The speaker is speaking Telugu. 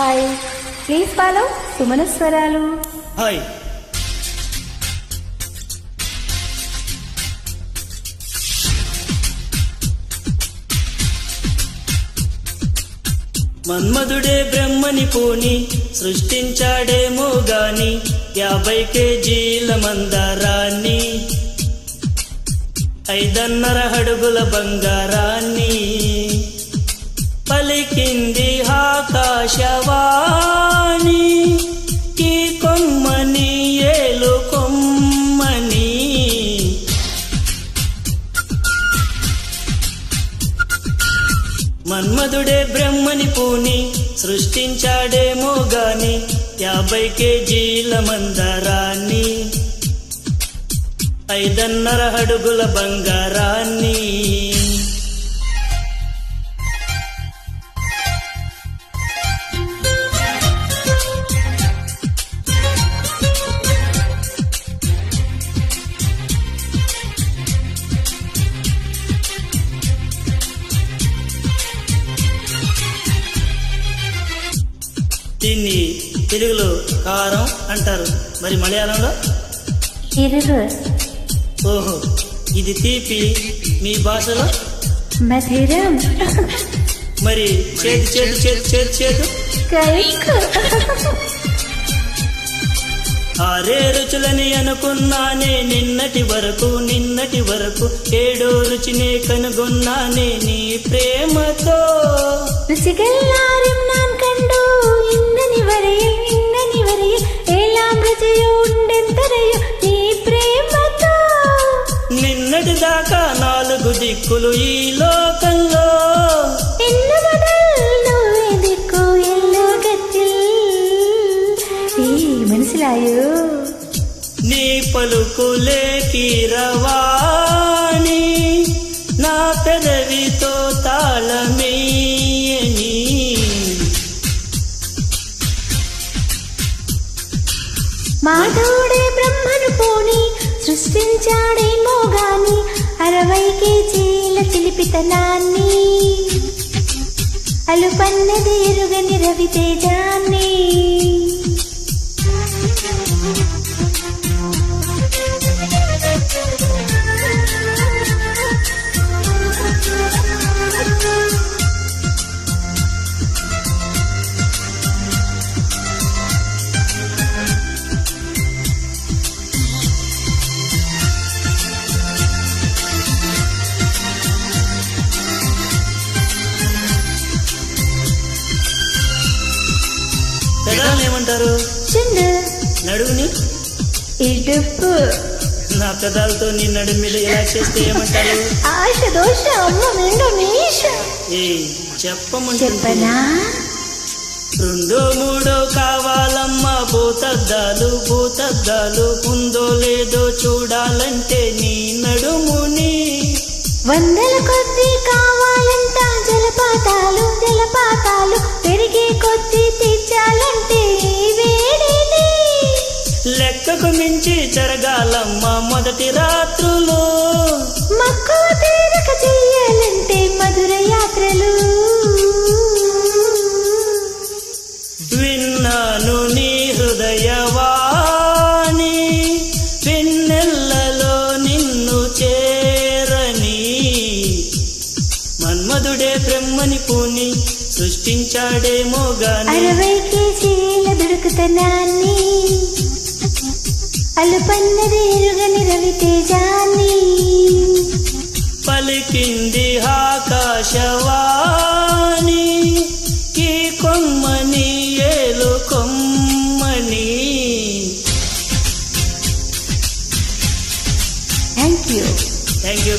హాయ్, ప్లీజ్ ఫాలో సుమన స్వరాలు. హాయ్. మన్మధుడే బ్రహ్మని పూని సృష్టించాడేమో గాని 50 కేజీల మందారాన్ని 5.5 అడుగుల బంగారాన్ని పలికింది ఆకాశవాణి ఈ కొమ్మని ఏలు కొమ్మని. మన్మధుడే బ్రహ్మని పూని సృష్టించాడేమో గాని 50 కేజీల మందారాన్ని 5.5 అడుగుల బంగారాన్ని. దీన్ని తెలుగులో కారం అంటారు, మరి మలయాళంలో ఇరుగు. ఓహో, ఇది తీపి, మీ భాషలో మధురం. మరి చేదు చేదు చేదు చేదు చేదు. కైకు. ఆరే రుచులని అనుకున్నానే నిన్నటి వరకు 7ో రుచినే కనుగొన్నానే నీ ప్రేమతో. രുചികളാരും ഞാൻ കണ്ടു ഇന്നനി വരയിൽ എല്ലാം രുചിയുണ്ടെന്തരയോ నీ ప్రేమతో. నిన్నటి దాకా 4 దిక్కులు ఈ లోకంలో ഇന്ന് മുതൽ నువ్వే దిక్కు ఈ లోകത്തിൽ. മനസ്സിലായോ? నీ పలుకులే కీరవాణి నా పెదవితో తాళమేయని. మాధవుడే బ్రహ్మను పోని సృష్టించాడేమో గాని 60 కేజీల చిలిపితనాన్ని అలుపన్నది ఎరుగని రవితేజాన్ని. పెదాలు ఏమంటారు? చుండు. నడువుని. ఇడుపు. నా పెదాలతో నీ నడుము మీద ఇలా చేస్తే ఏమంటారు? ఆశ దోష అమ్మ మెండ మీష. ఏ చెప్పమంటే చెప్పనా? 2 3 కావాలమ్మా భూతద్దాలు ఉందో లేదో చూడాలంటే నీ నడుముని. 100ల కొద్దీ కావాలంట జలపాతాలు పెరిగే కొద్దీ తెచ్చాలంటే వేడిని. లెక్కకు మించి జరగాలమ్మా మొదటి రాత్రులు. మక్కువ తీరక చెయ్యాలంటే మధుర యాత్రలు. విన్నాను నీ హృదయవాణి వెన్నెల్లలో నిన్ను చేరని. మన్మధుడే బ్రహ్మని పూని సృష్టించాడేమో గాని 60 కేజీల దుడుకుతనాన్ని అలుపన్నది ఎరుగని రవితేజాన్ని పలికింది ఆకాశవాణి ఈ కొమ్మని ఏలు కొమ్మని. Thank you. Thank you.